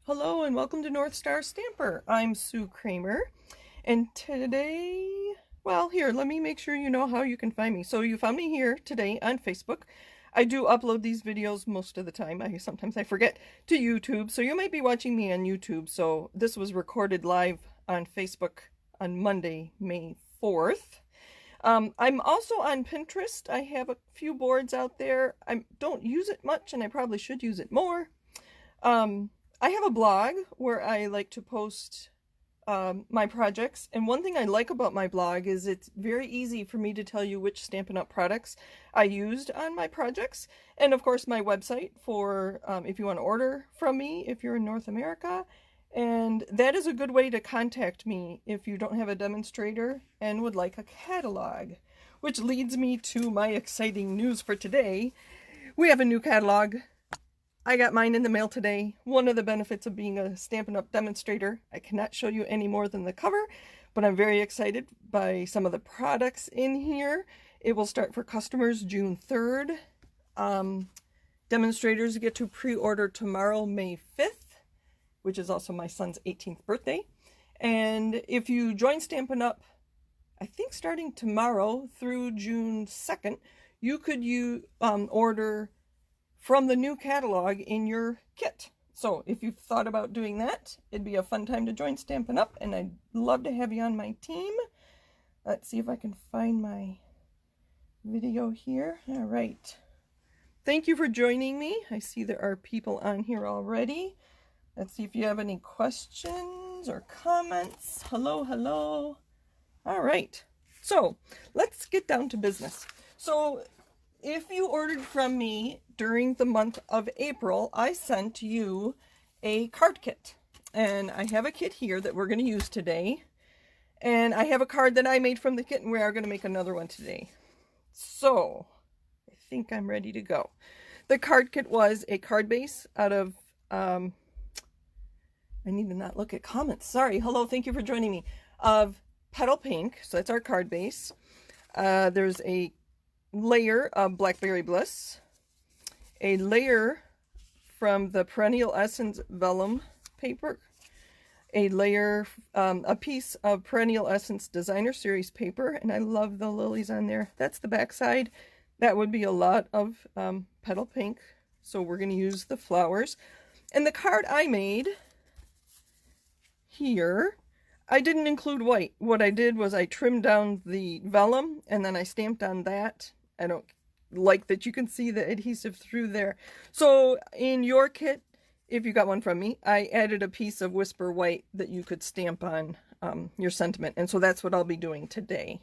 Hello and welcome to North Star Stamper. I'm Sue Kramer, and today, well, here, let me make sure you know how you can find me. So you found me here today on Facebook. I do upload these videos most of the time. Sometimes I forget to YouTube, so you might be watching me on YouTube. So this was recorded live on Facebook on Monday, May 4th. I'm also on Pinterest. I have a few boards out there. I don't use it much, and I probably should use it more. I have a blog where I like to post my projects, and one thing I like about my blog is it's very easy for me to tell you which Stampin' Up! Products I used on my projects, and of course my website for if you want to order from me if you're in North America. And that is a good way to contact me if you don't have a demonstrator and would like a catalog. Which leads me to my exciting news for today. We have a new catalog. I got mine in the mail today. One of the benefits of being a Stampin' Up! Demonstrator, I cannot show you any more than the cover, but I'm very excited by some of the products in here. It will start for customers June 3rd. Demonstrators get to pre-order tomorrow, May 5th. Which is also my son's 18th birthday. And if you join Stampin' Up!, I think starting tomorrow through June 2nd, you could order from the new catalog in your kit. So if you've thought about doing that, it'd be a fun time to join Stampin' Up!, and I'd love to have you on my team. Let's see if I can find my video here. All right. Thank you for joining me. I see there are people on here already. Let's see if you have any questions or comments. Hello, hello. All right. So let's get down to business. So if you ordered from me during the month of April, I sent you a card kit. And I have a kit here that we're going to use today. And I have a card that I made from the kit, and we are going to make another one today. So I think I'm ready to go. The card kit was a card base out of... I need to not look at comments. Sorry. Hello. Thank you for joining me. Of Petal Pink. So that's our card base. There's a layer of Blackberry Bliss. A layer from the Perennial Essence Vellum paper. A layer, a piece of Perennial Essence Designer Series paper. And I love the lilies on there. That's the back side. That would be a lot of Petal Pink. So we're going to use the flowers. And the card I made... here, I didn't include white. What I did was I trimmed down the vellum and then I stamped on that. I don't like that you can see the adhesive through there. So in your kit, if you got one from me, I added a piece of Whisper White that you could stamp on your sentiment. And so that's what I'll be doing today.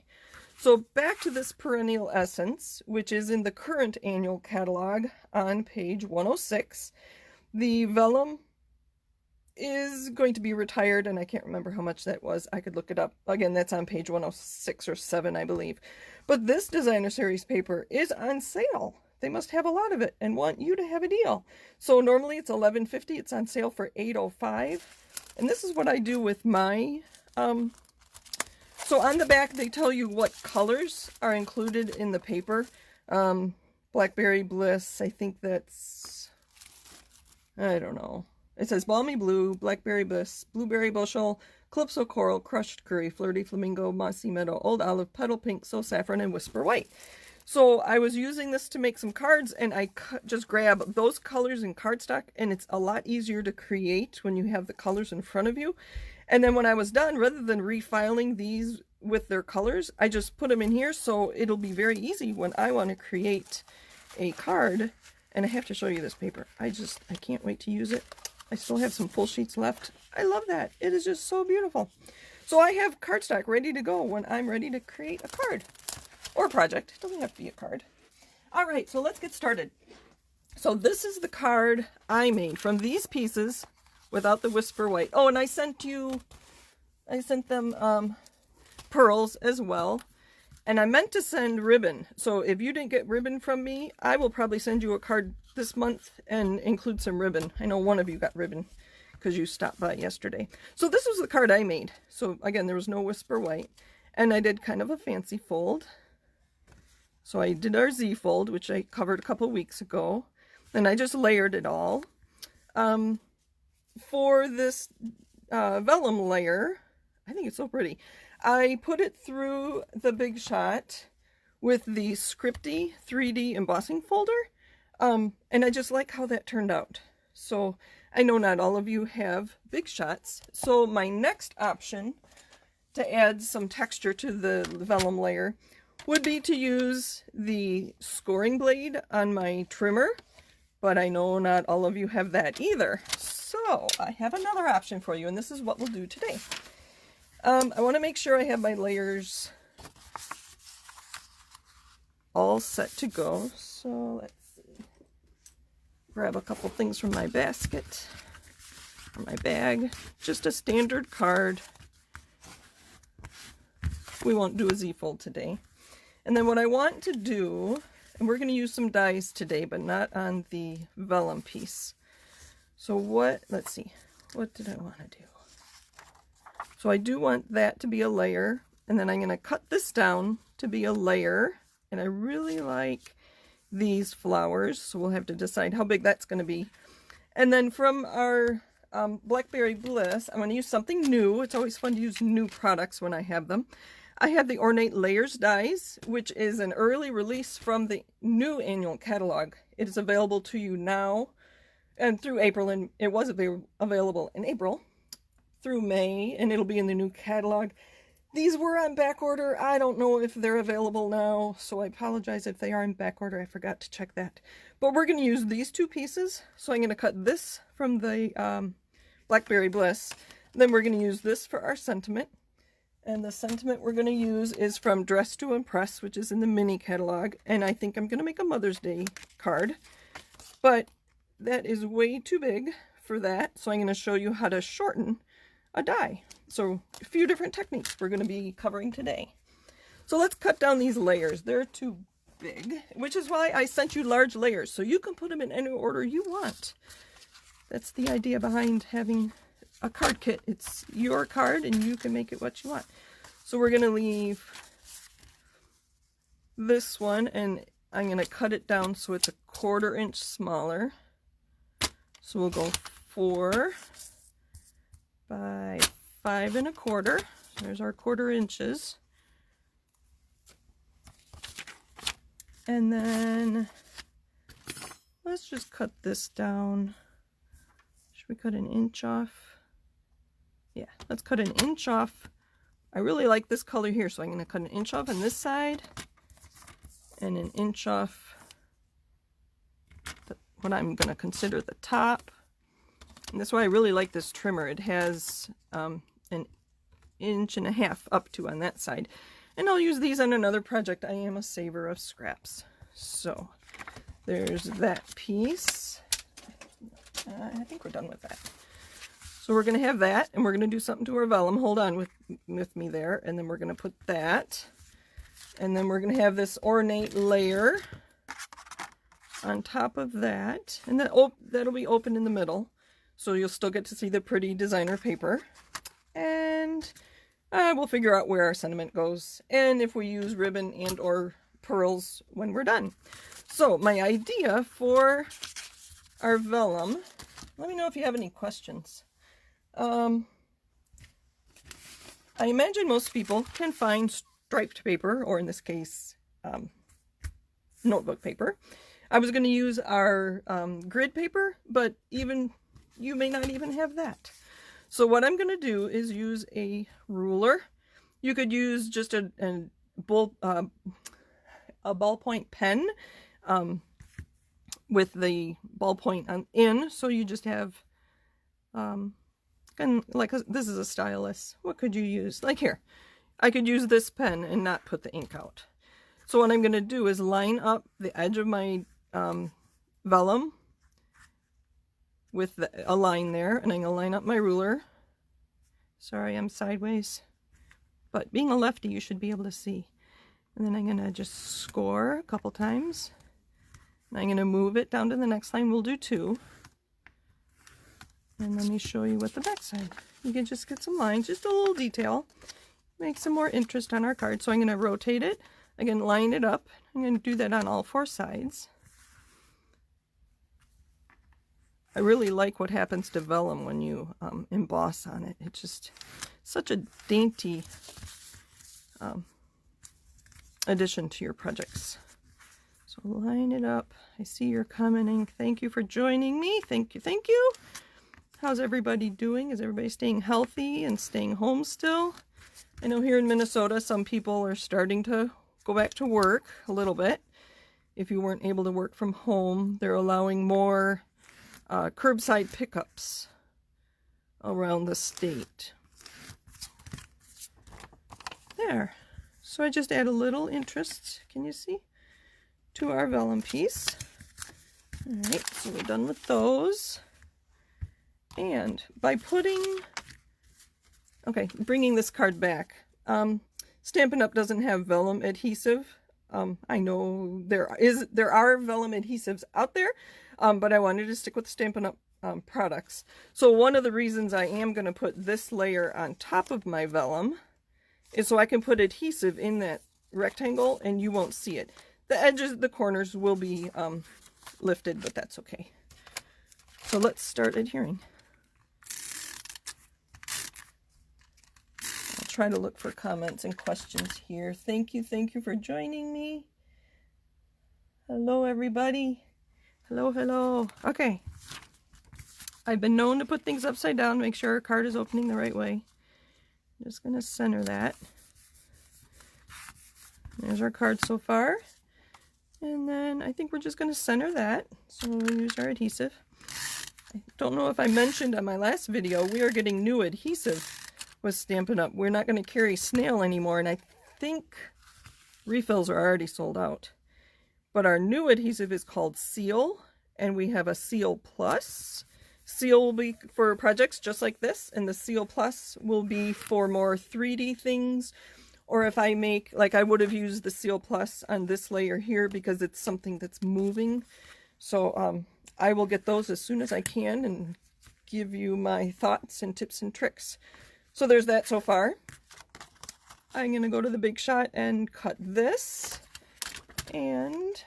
So back to this Perennial Essence, which is in the current annual catalog on page 106. The vellum is going to be retired, and I can't remember how much that was. I could look it up. Again, that's on page 106 or 7, I believe. But this Designer Series paper is on sale. They must have a lot of it and want you to have a deal. So normally it's $11.50. It's on sale for $8.05. And this is what I do with my... So on the back, they tell you what colors are included in the paper. Blackberry Bliss, I think that's... I don't know. It says Balmy Blue, Blackberry Bliss, Blueberry Bushel, Calypso Coral, Crushed Curry, Flirty Flamingo, Mossy Meadow, Old Olive, Petal Pink, So Saffron, and Whisper White. So I was using this to make some cards, and I just grab those colors in cardstock, and it's a lot easier to create when you have the colors in front of you. And then when I was done, rather than refiling these with their colors, I just put them in here, so it'll be very easy when I want to create a card. And I have to show you this paper. I can't wait to use it. I still have some full sheets left. I love that. It is just so beautiful. So I have cardstock ready to go when I'm ready to create a card or a project. It doesn't have to be a card. All right, so let's get started. So this is the card I made from these pieces without the Whisper White. Oh, and I sent them pearls as well. And I meant to send ribbon. So if you didn't get ribbon from me, I will probably send you a card this month and include some ribbon. I know one of you got ribbon because you stopped by yesterday. So this was the card I made. So again, there was no Whisper White. And I did kind of a fancy fold. So I did our Z fold, which I covered a couple weeks ago. And I just layered it all. for this vellum layer, I think it's so pretty. I put it through the Big Shot with the Scripty 3D embossing folder, and I just like how that turned out. So I know not all of you have Big Shots, so my next option to add some texture to the vellum layer would be to use the scoring blade on my trimmer, but I know not all of you have that either. So I have another option for you, and this is what we'll do today. I want to make sure I have my layers all set to go. So let's see. Grab a couple things from my basket, or my bag. Just a standard card. We won't do a Z-fold today. And then what I want to do, and we're going to use some dies today, but not on the vellum piece. So let's see, what did I want to do? So I do want that to be a layer, and then I'm going to cut this down to be a layer, and I really like these flowers, so we'll have to decide how big that's going to be. And then from our Blackberry Bliss, I'm going to use something new. It's always fun to use new products when I have them. I have the Ornate Layers dies, which is an early release from the new annual catalog. It is available to you now and through April, and it was available in April through May, and it'll be in the new catalog. These were on back order. I don't know if they're available now, so I apologize if they are in back order. I forgot to check that. But we're going to use these two pieces. So I'm going to cut this from the Blackberry Bliss. Then we're going to use this for our sentiment. And the sentiment we're going to use is from Dress to Impress, which is in the mini catalog. And I think I'm going to make a Mother's Day card. But that is way too big for that. So I'm going to show you how to shorten a die. So a few different techniques we're going to be covering today. So let's cut down these layers. They're too big, which is why I sent you large layers, so you can put them in any order you want. That's the idea behind having a card kit. It's your card and you can make it what you want. So we're going to leave this one, and I'm going to cut it down so it's a 1/4 inch smaller. So we'll go 4 by 5 1/4. There's our 1/4 inches. And then let's just cut this down. Should we cut 1 inch off? Yeah, let's cut 1 inch off. I really like this color here, so I'm going to cut 1 inch off on this side and 1 inch off what I'm going to consider the top. And that's why I really like this trimmer. It has 1.5 inches up to on that side. And I'll use these on another project. I am a saver of scraps. So there's that piece. I think we're done with that. So we're going to have that, and we're going to do something to our vellum. Hold on with me there. And then we're going to put that. And then we're going to have this ornate layer on top of that. And that'll be open in the middle. So you'll still get to see the pretty designer paper. And we'll figure out where our sentiment goes, and if we use ribbon and or pearls when we're done. So my idea for our vellum, let me know if you have any questions. I imagine most people can find striped paper, or in this case, notebook paper. I was going to use our grid paper, but you may not even have that. So what I'm going to do is use a ruler. You could use just a ballpoint pen with the ballpoint in. So you just have, this is a stylus. What could you use? Like here, I could use this pen and not put the ink out. So what I'm going to do is line up the edge of my vellum with a line there, and I'm going to line up my ruler. Sorry, I'm sideways, but being a lefty, you should be able to see. And then I'm going to just score a couple times. And I'm going to move it down to the next line. We'll do 2. And let me show you what the back side. You can just get some lines, just a little detail. Make some more interest on our card. So I'm going to rotate it. I'm going to line it up. I'm going to do that on all 4 sides. I really like what happens to vellum when you emboss on it. It's just such a dainty addition to your projects. So line it up. I see you're commenting. Thank you for joining me. Thank you, thank you. How's everybody doing? Is everybody staying healthy and staying home still? I know here in Minnesota, some people are starting to go back to work a little bit. If you weren't able to work from home, they're allowing more curbside pickups around the state. There. So I just add a little interest, can you see, to our vellum piece. All right, so we're done with those. And by bringing this card back, Stampin' Up! Doesn't have vellum adhesive. I know there are vellum adhesives out there, but I wanted to stick with Stampin' Up! Products. So one of the reasons I am going to put this layer on top of my vellum is so I can put adhesive in that rectangle and you won't see it. The edges, the corners will be lifted, but that's okay. So let's start adhering. I'll try to look for comments and questions here. Thank you for joining me. Hello, everybody. Hello, hello. Okay. I've been known to put things upside down, make sure our card is opening the right way. I'm just going to center that. There's our card so far. And then I think we're just going to center that. So we'll use our adhesive. I don't know if I mentioned on my last video, we are getting new adhesive with Stampin' Up! We're not going to carry snail anymore, and I think refills are already sold out. But our new adhesive is called Seal, and we have a Seal Plus. Seal will be for projects just like this, and the Seal Plus will be for more 3D things. Or if I make, like I would have used the Seal Plus on this layer here because it's something that's moving. So I will get those as soon as I can and give you my thoughts and tips and tricks. So there's that so far. I'm going to go to the Big Shot and cut this. And,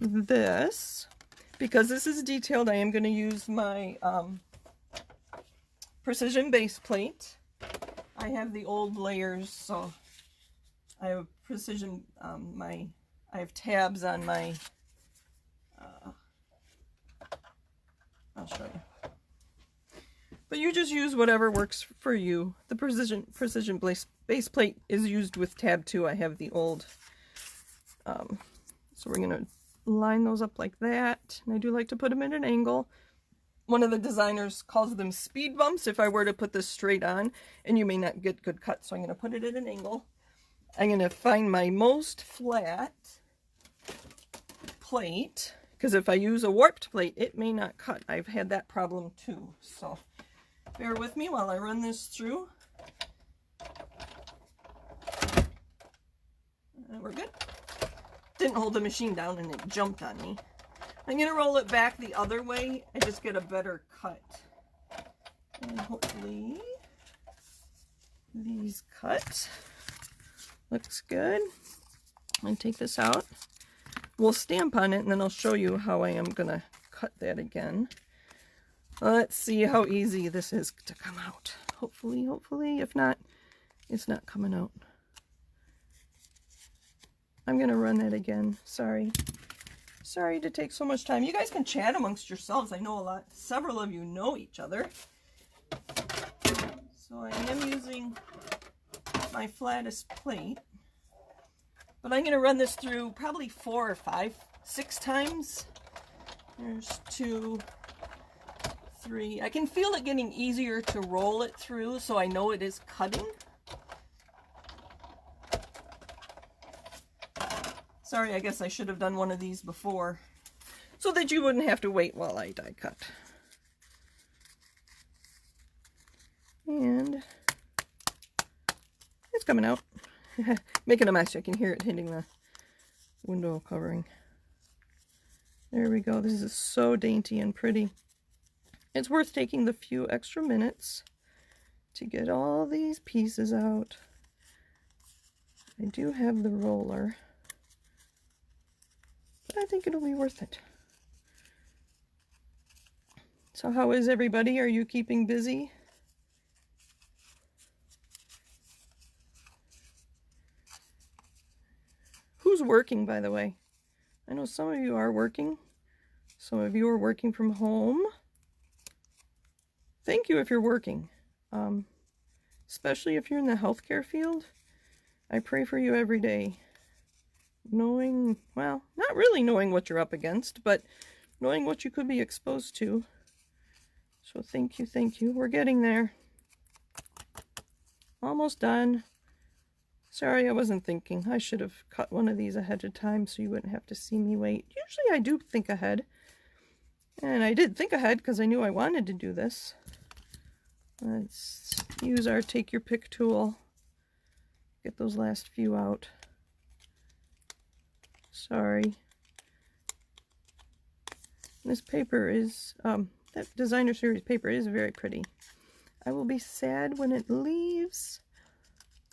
this. Because this is detailed, I am going to use my precision base plate. I have the old layers, so I have precision, I have tabs on my, I'll show you. But you just use whatever works for you. The precision base plate is used with tab 2. I have the old, so we're going to line those up like that. And I do like to put them at an angle. One of the designers calls them speed bumps if I were to put this straight on, and you may not get good cuts, so I'm going to put it at an angle. I'm going to find my most flat plate, because if I use a warped plate, it may not cut. I've had that problem too, so bear with me while I run this through. And we're good. Didn't hold the machine down and it jumped on me. I'm going to roll it back the other way and just get a better cut. And hopefully these cut. Looks good. I'm going to take this out. We'll stamp on it and then I'll show you how I am going to cut that again. Let's see how easy this is to come out. Hopefully. If not, it's not coming out. I'm going to run that again. Sorry to take so much time. You guys can chat amongst yourselves. I know several of you know each other. So I am using my flattest plate. But I'm going to run this through probably 4 or 5, 6 times. There's 2, 3. I can feel it getting easier to roll it through, so I know it is cutting. Sorry, I guess I should have done one of these before, so that you wouldn't have to wait while I die cut. And it's coming out. Making a mess. I can hear it hitting the window covering. There we go. This is so dainty and pretty. It's worth taking the few extra minutes to get all these pieces out. I do have the roller, but I think it'll be worth it. So how is everybody? Are you keeping busy? Who's working, by the way? I know some of you are working. Some of you are working from home. Thank you if you're working. Especially if you're in the healthcare field. I pray for you every day. Knowing, well, not really knowing what you're up against, but knowing what you could be exposed to. So thank you, thank you. We're getting there. Almost done. Sorry, I wasn't thinking. I should have cut one of these ahead of time so you wouldn't have to see me wait. Usually I do think ahead. And I did think ahead because I knew I wanted to do this. Let's use our take your pick tool. Get those last few out. Sorry. This paper is, that designer series paper is very pretty. I will be sad when it leaves,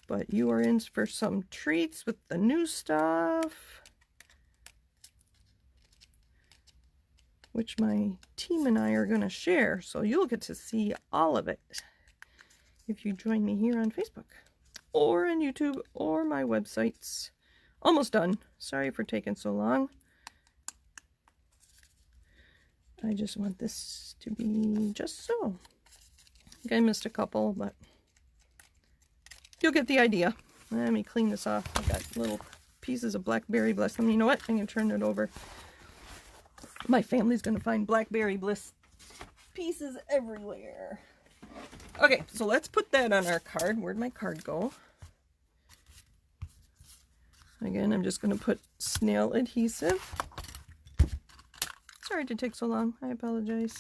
but you are in for some treats with the new stuff, which my team and I are going to share, so you'll get to see all of it if you join me here on Facebook or on YouTube or my websites. Almost done. Sorry for taking so long. I just want this to be just so. I think I missed a couple, but you'll get the idea. Let me clean this off. I got little pieces of Blackberry Bliss. You know what? I'm going to turn it over. My family's going to find Blackberry Bliss pieces everywhere. Okay, so let's put that on our card. Where'd my card go? Again, I'm just going to put snail adhesive. Sorry to take so long. I apologize.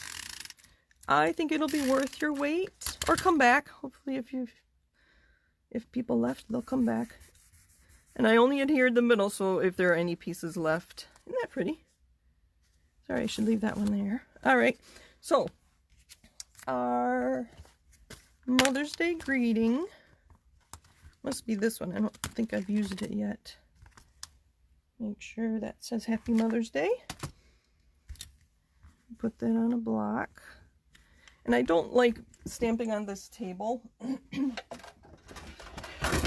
I think it'll be worth your wait. Or come back. Hopefully if people left, they'll come back. And I only adhered the middle, so if there are any pieces left. Isn't that pretty? Sorry, I should leave that one there. Alright, so our Mother's Day greeting must be this one. I don't think I've used it yet. Make sure that says Happy Mother's Day. Put that on a block. And I don't like stamping on this table.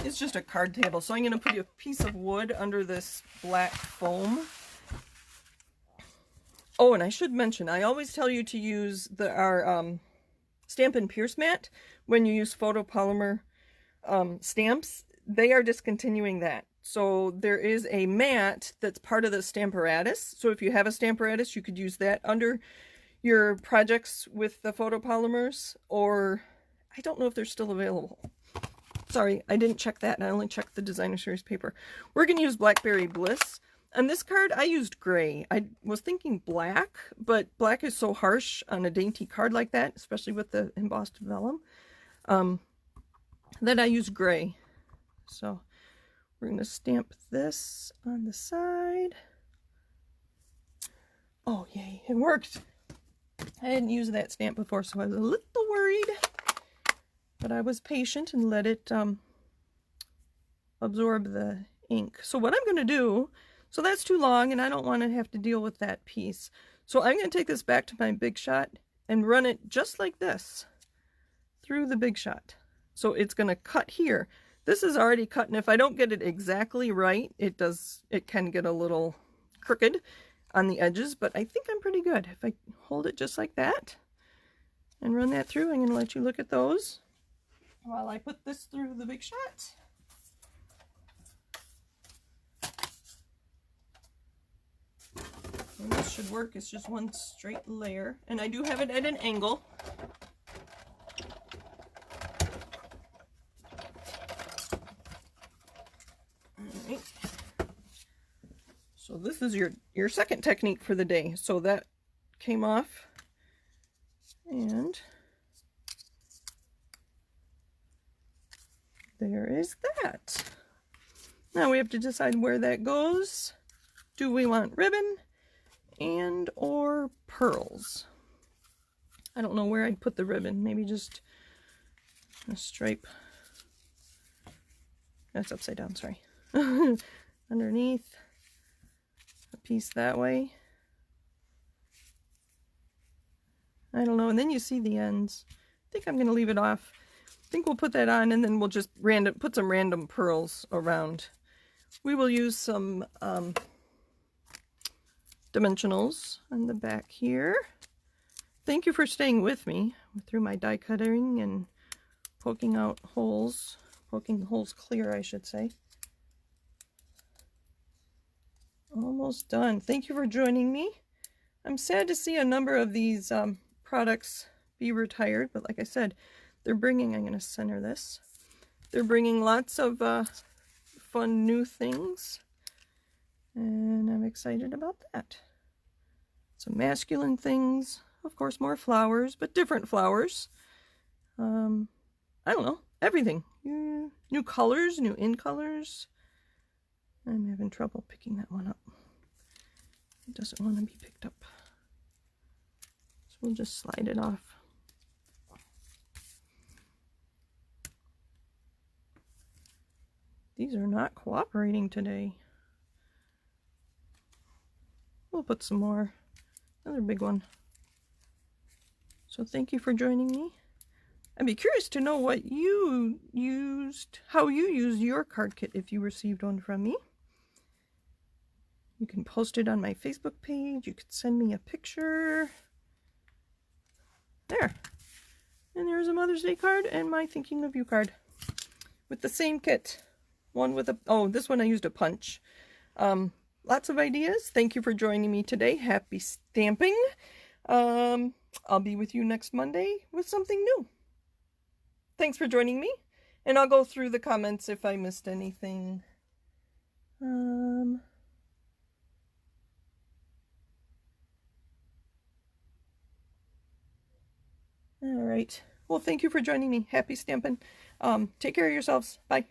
It's just a card table, so I'm going to put a piece of wood under this black foam. Oh, and I should mention, I always tell you to use our Stampin' Pierce mat when you use photopolymer stamps. They are discontinuing that. So there is a mat that's part of the Stamparatus. So if you have a Stamparatus, you could use that under your projects with the photopolymers, or I don't know if they're still available. Sorry, I didn't check that, and I only checked the designer series paper. We're going to use Blackberry Bliss. On this card, I used gray. I was thinking black, but black is so harsh on a dainty card like that, especially with the embossed vellum, that I used gray. So we're going to stamp this on the side. Oh, yay, it worked. I hadn't used that stamp before, so I was a little worried. But I was patient and let it absorb the ink. So what I'm going to do, so that's too long, and I don't want to have to deal with that piece. So I'm going to take this back to my Big Shot and run it just like this through the Big Shot. So it's going to cut here. This is already cut, and if I don't get it exactly right, it can get a little crooked on the edges, but I think I'm pretty good. If I hold it just like that and run that through, I'm going to let you look at those while I put this through the Big Shot. And this should work. It's just one straight layer, and I do have it at an angle. Alright. So this is your second technique for the day. So that came off, and there is that. Now we have to decide where that goes. Do we want ribbon and or pearls? I don't know where I'd put the ribbon. Maybe just a stripe. That's upside down, sorry. Underneath. A piece that way. I don't know. And then you see the ends. I think I'm going to leave it off. I think we'll put that on, and then we'll just put some random pearls around. We will use some dimensionals on the back here. Thank you for staying with me through my die cutting and poking out holes. Poking the holes clear, I should say. Almost done. Thank you for joining me. I'm sad to see a number of these products be retired, but like I said, they're bringing, I'm going to center this, they're bringing lots of fun new things, and I'm excited about that. Some masculine things, of course, more flowers, but different flowers. I don't know, everything. New colors, new in colors. I'm having trouble picking that one up. It doesn't want to be picked up. So we'll just slide it off. These are not cooperating today. We'll put some more. Another big one. So thank you for joining me. I'd be curious to know what you used, how you used your card kit if you received one from me. You can post it on my Facebook page. You could send me a picture. There. And there's a Mother's Day card and my Thinking of You card with the same kit. One with a, oh, this one I used a punch. Lots of ideas. Thank you for joining me today. Happy stamping. I'll be with you next Monday with something new. Thanks for joining me. And I'll go through the comments if I missed anything. All right. Well, thank you for joining me. Happy stamping. Take care of yourselves. Bye.